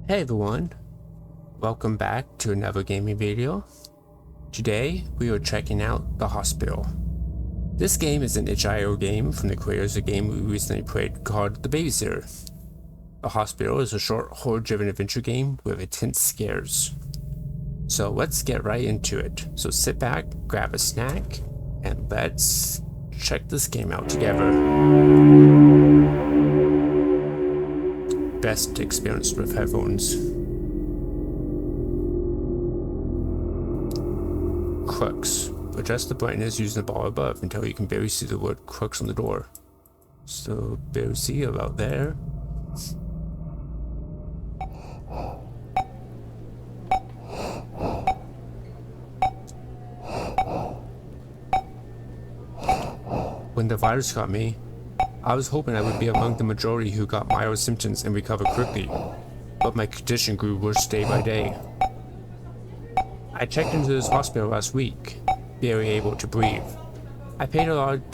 Hey everyone, welcome back to another gaming video. Today we are checking out The Hospital. This game is an itch.io game from the creators of a game we recently played called The Babysitter. The Hospital is a short horror-driven adventure game with intense scares. So let's get right into it. So sit back, grab a snack, and let's check this game out together. Best experience with headphones. Crux. Adjust the brightness using the bar above until you can barely see the word crux on the door. So barely see about there. When the virus got me, I was hoping I would be among the majority who got mild symptoms and recovered quickly, but my condition grew worse day by day. I checked into this hospital last week, barely able to breathe. I paid a lot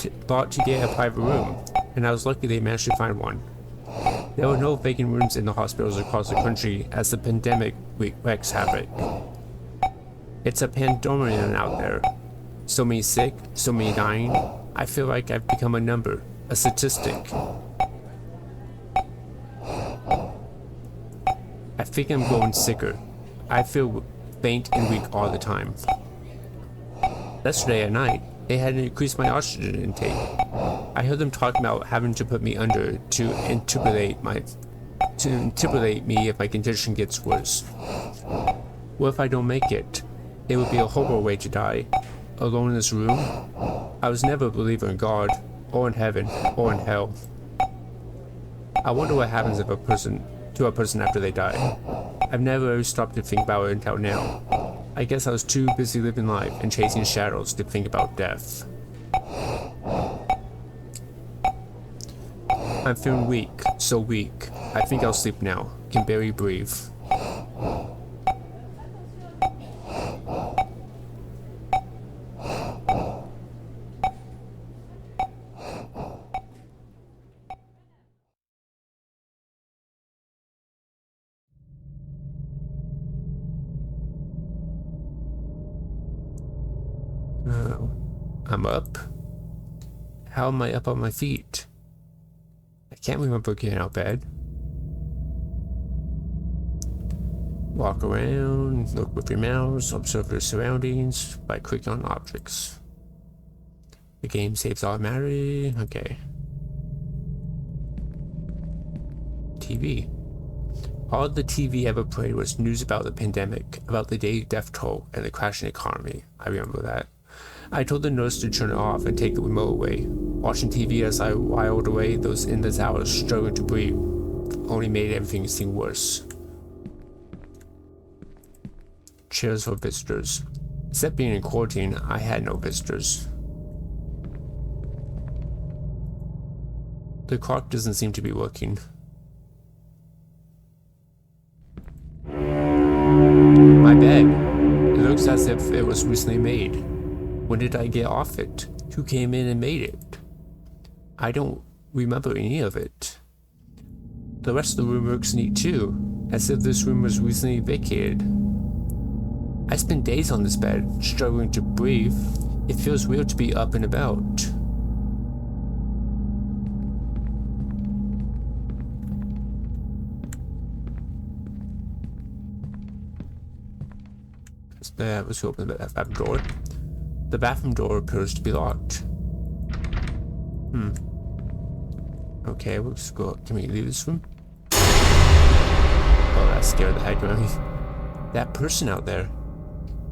to get a private room, and I was lucky they managed to find one. There were no vacant rooms in the hospitals across the country as the pandemic wreaks havoc. It's a pandemonium out there. So many sick, so many dying. I feel like I've become a number. A statistic. I think I'm growing sicker. I feel faint and weak all the time. Yesterday at night, they had increased my oxygen intake. I heard them talking about having to put me under to intubulate me if my condition gets worse. What if I don't make it? It would be a horrible way to die. Alone in this room? I was never a believer in God, or in heaven, or in hell. I wonder what happens to a person after they die. I've never ever stopped to think about it until now. I guess I was too busy living life and chasing shadows to think about death. I'm feeling weak, so weak. I think I'll sleep now. Can barely breathe. I'm up. How am I up on my feet? I can't remember getting out of bed. Walk around, look with your mouse, observe your surroundings by clicking on objects. The game saves automatically. Okay. TV. All the TV ever played was news about the pandemic, about the daily death toll, and the crashing economy. I remember that. I told the nurse to turn it off and take the remote away. Watching TV as I whiled away those endless hours struggling to breathe only made everything seem worse. Chairs for visitors. Except being in quarantine, I had no visitors. The clock doesn't seem to be working. My bed. It looks as if it was recently made. When did I get off it? Who came in and made it? I don't remember any of it. The rest of the room looks neat too, as if this room was recently vacated. I spent days on this bed, struggling to breathe. It feels weird to be up and about. Let's open the bathroom door. The bathroom door appears to be locked. Okay, we'll just go. Can we leave this room? Oh, that scared the heck out of me. That person out there.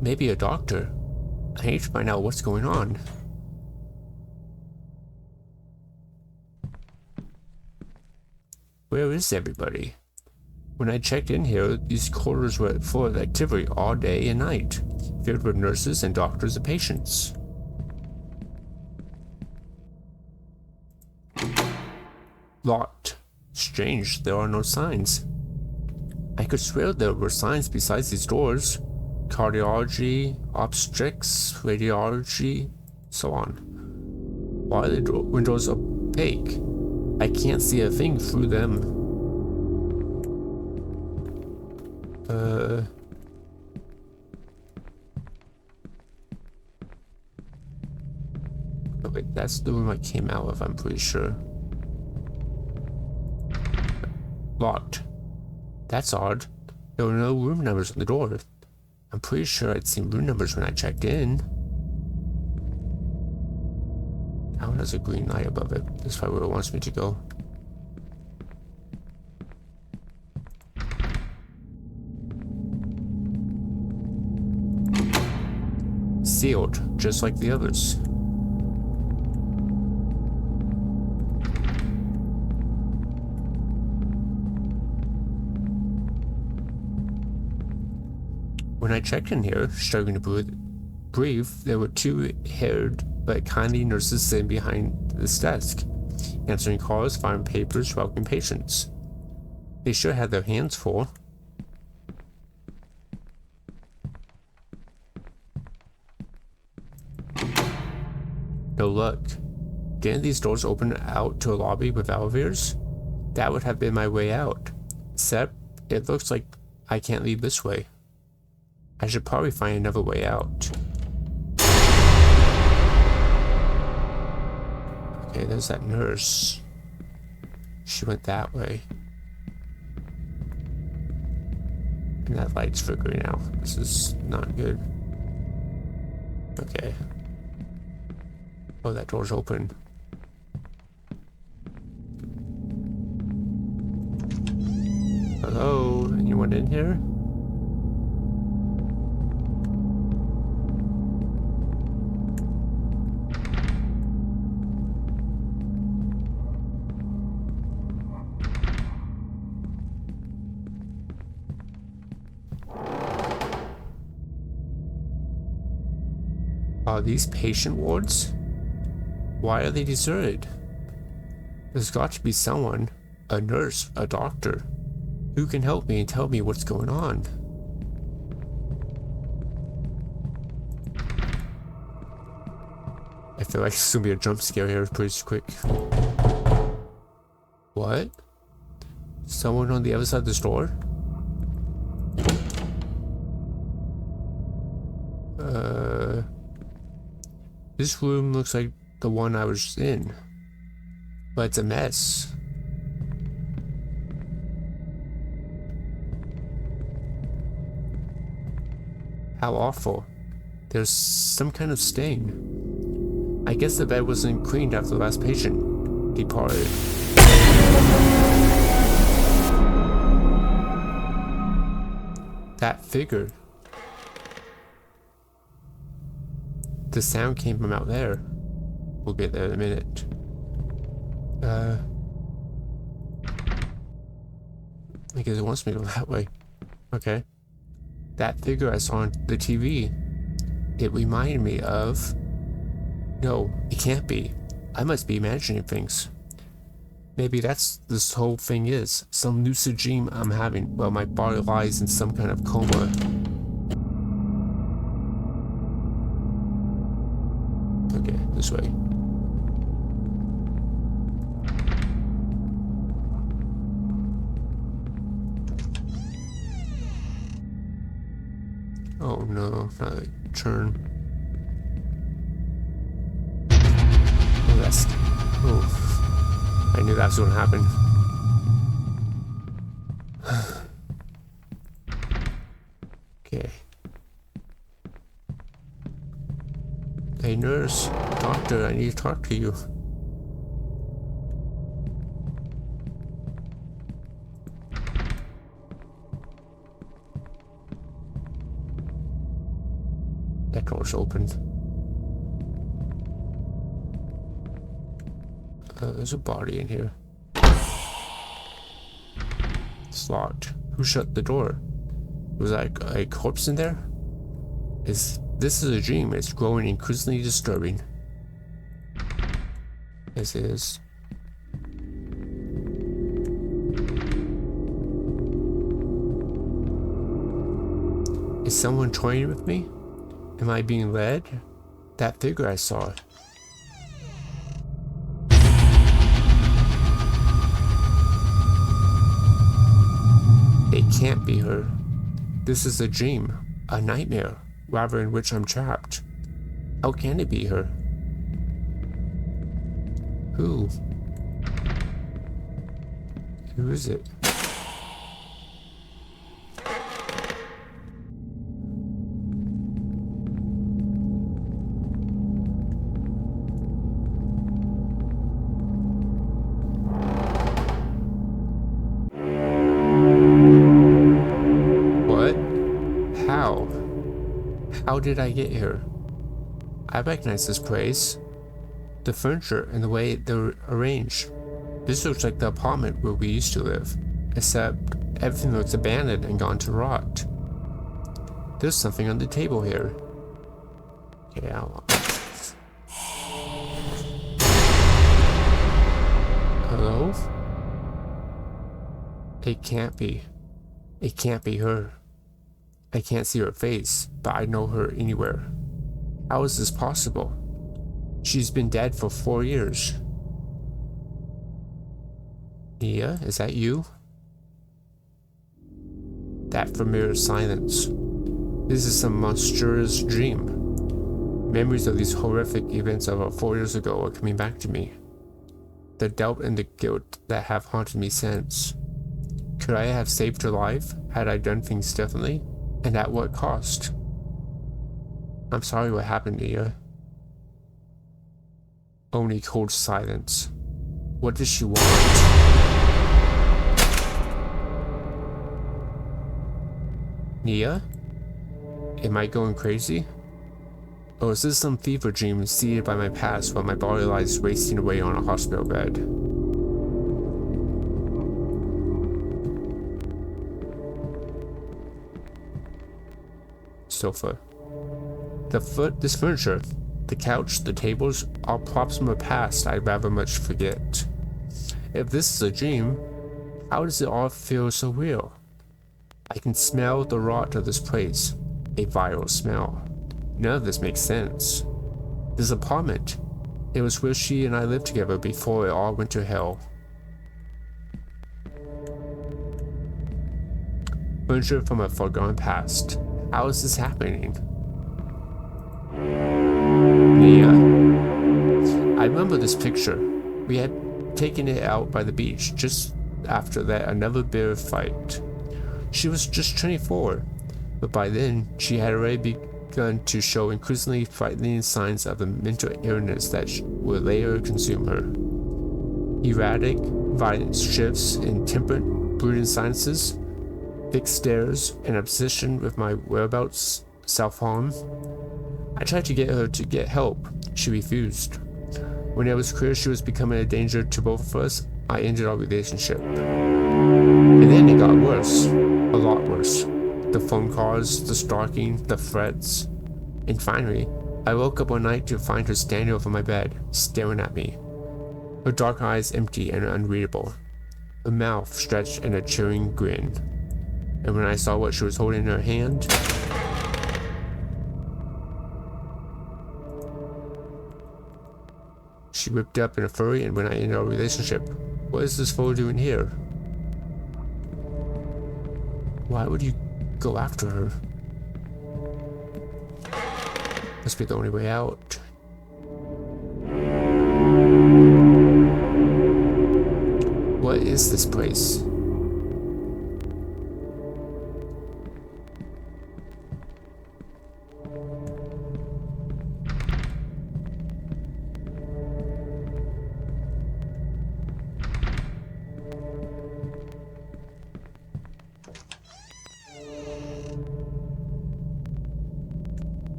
Maybe a doctor. I need to find out what's going on. Where is everybody? When I checked in here, these corridors were full of activity all day and night, filled with nurses and doctors and patients. Locked. Strange, there are no signs. I could swear there were signs besides these doors. Cardiology, obstetrics, radiology, so on. Why are the windows opaque? I can't see a thing through them. Oh wait, that's the room I came out of, I'm pretty sure. Locked. That's odd. There were no room numbers on the door. I'm pretty sure I'd seen room numbers when I checked in. That one has a green light above it. That's probably where it wants me to go. Sealed, just like the others. When I checked in here, struggling to breathe, there were two haired but kindly nurses sitting behind this desk, answering calls, filing papers, welcoming patients. They sure had their hands full. No luck. Didn't these doors open out to a lobby with elevators? That would have been my way out. Except, it looks like I can't leave this way. I should probably find another way out. Okay, there's that nurse. She went that way. And that light's flickering out. This is not good. Okay. Oh, that door's open. Hello? Anyone in here? Are these patient wards? Why are they deserted? There's got to be someone, a nurse, a doctor, who can help me and tell me what's going on. I feel like it's gonna be a jump scare here pretty quick. What? Someone on the other side of this door? This room looks like the one I was in, but it's a mess. How awful. There's some kind of stain. I guess the bed wasn't cleaned after the last patient departed. That figure. The sound came from out there. We'll get there in a minute. I guess it wants me to go that way. Okay. That figure I saw on the TV. It reminded me of... No, it can't be. I must be imagining things. Maybe that's this whole thing is. Some lucid dream I'm having while my body lies in some kind of coma. Okay, this way. Oh no, not a turn. Oh, that's... Oh. I knew that was gonna happen. Okay. Hey nurse, doctor, I need to talk to you. That door's opened. There's a body in here. It's locked. Who shut the door? Was like a corpse in there? This is a dream. It's growing increasingly disturbing. This is. Is someone toying with me? Am I being led? That figure I saw. It can't be her. This is a dream, a nightmare, rather in which I'm trapped. How can it be her? Who? Who is it? What? How? How did I get here? I recognize this place. The furniture and the way they're arranged. This looks like the apartment where we used to live, except everything looks abandoned and gone to rot. There's something on the table here. Yeah. Hello? It can't be. It can't be her. I can't see her face, but I know her anywhere. How is this possible? She's been dead for 4 years. Nia, is that you? That familiar silence. This is some monstrous dream. Memories of these horrific events of 4 years ago are coming back to me. The doubt and the guilt that have haunted me since. Could I have saved her life had I done things differently? And at what cost? I'm sorry what happened, Nia. Only cold silence. What does she want? Nia? Am I going crazy? Or is this some fever dream seeded by my past while my body lies wasting away on a hospital bed? Sofa. This furniture, the couch, the tables, all props from a past I'd rather much forget. If this is a dream, how does it all feel so real? I can smell the rot of this place, a viral smell. None of this makes sense. This apartment, it was where she and I lived together before it all went to hell. Furniture from a forgotten past. How is this happening? Nia. I remember this picture. We had taken it out by the beach just after that another bear fight. She was just 24, but by then she had already begun to show increasingly frightening signs of a mental illness that would later consume her. Erratic, violent shifts in temperate, brooding silences, fixed stares, and obsession with my whereabouts, self-harm. I tried to get her to get help. She refused. When it was clear she was becoming a danger to both of us, I ended our relationship. And then it got worse. A lot worse. The phone calls, the stalking, the threats. And finally, I woke up one night to find her standing over my bed, staring at me. Her dark eyes empty and unreadable. Her mouth stretched in a chilling grin. And when I saw what she was holding in her hand, she whipped up in a fury and when I ended our relationship. What is this fool doing here? Why would you go after her? Must be the only way out. What is this place?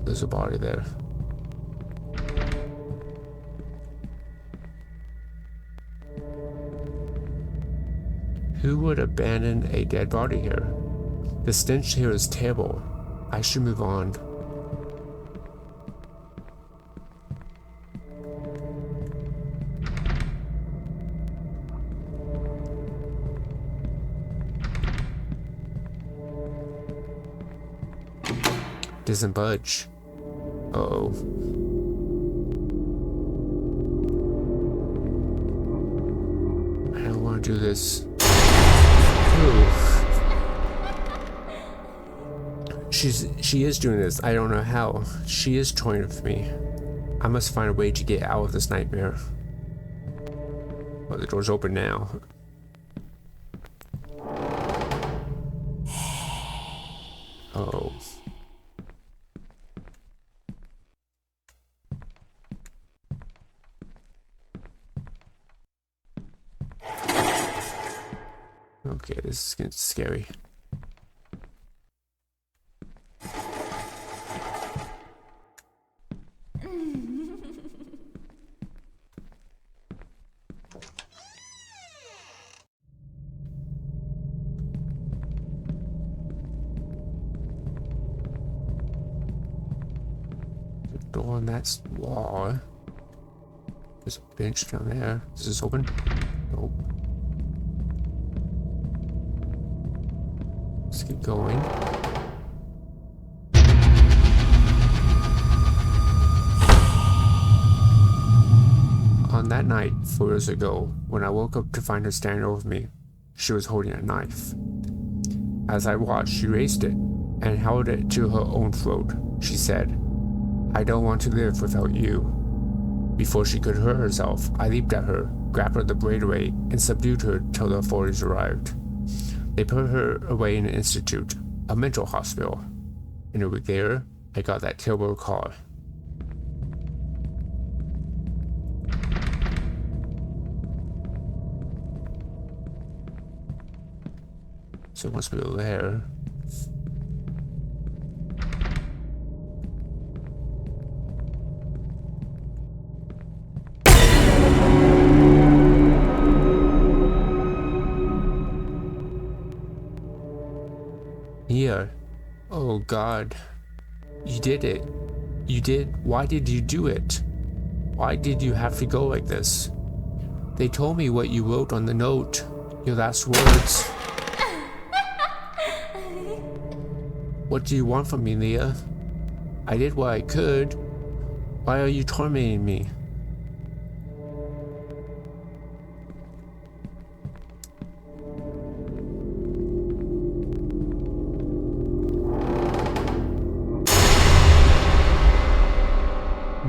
There's a body there. Who would abandon a dead body here? The stench here is terrible. I should move on. Doesn't budge. Uh-oh. I don't want to do this. Oof. She is doing this. I don't know how. She is toying with me. I must find a way to get out of this nightmare. Well, the door's open now. Oh. Okay, this is getting scary. Door on that wall. There's a bench down there. Is this open? Nope. Let's keep going. On that night, 4 years ago, when I woke up to find her standing over me, she was holding a knife. As I watched, she raised it and held it to her own throat. She said, "I don't want to live without you." Before she could hurt herself, I leaped at her, grabbed her the blade away, and subdued her till the authorities arrived. They put her away in an institute, a mental hospital. In a week later, I got that terrible call. So it must be over there. Here. Oh God. You did it. You did. Why did you do it? Why did you have to go like this? They told me what you wrote on the note. Your last words. What do you want from me, Leah? I did what I could. Why are you tormenting me?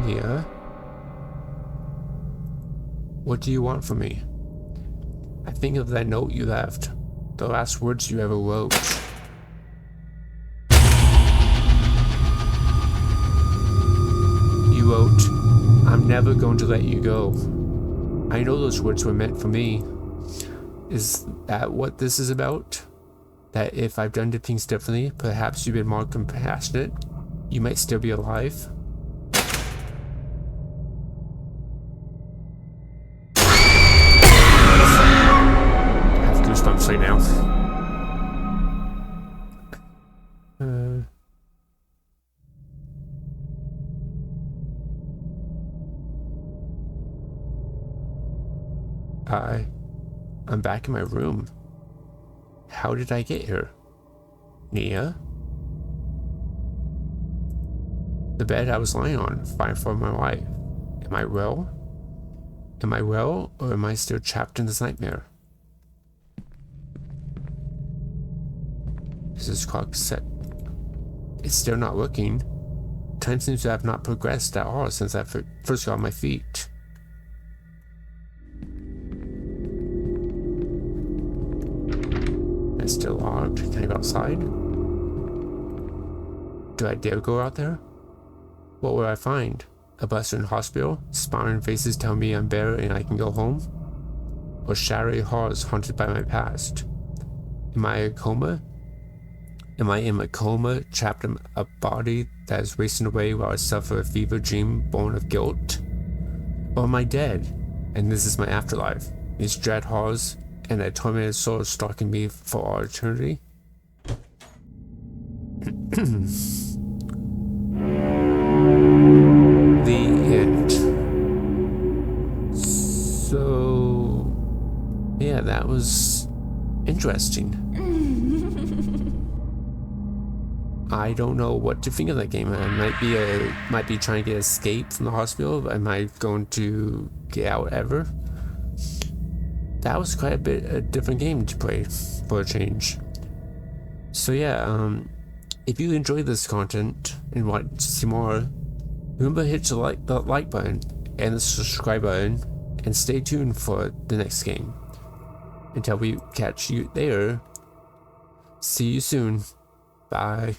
Leah? What do you want from me? I think of that note you left. The last words you ever wrote. You wrote, "I'm never going to let you go." I know those words were meant for me. Is that what this is about? That if I've done things differently, perhaps you've been more compassionate, you might still be alive? I have goosebumps right now. I'm back in my room. How did I get here? Nia? The bed I was lying on, fighting for my life. Am I well? Am I well, or am I still trapped in this nightmare? Is this clock set? It's still not working. Time seems to have not progressed at all since I first got on my feet. It's still locked. Can I go outside? Do I dare go out there? What will I find? A busted hospital? Smiling faces tell me I'm better and I can go home? Or shadowy halls haunted by my past? Am I a coma? Am I in a coma, trapped in a body that is wasting away while I suffer a fever dream born of guilt? Or am I dead, and this is my afterlife? These dread halls and a tormented soul stalking me for all eternity? The end. So, yeah, that was interesting. I don't know what to think of that game. I might be trying to get escape from the hospital. Am I going to get out ever? That was quite a different game to play for a change. So yeah, If you enjoy this content and want to see more, remember to hit the like button and the subscribe button, and stay tuned for the next game. Until we catch you there, see you soon. Bye.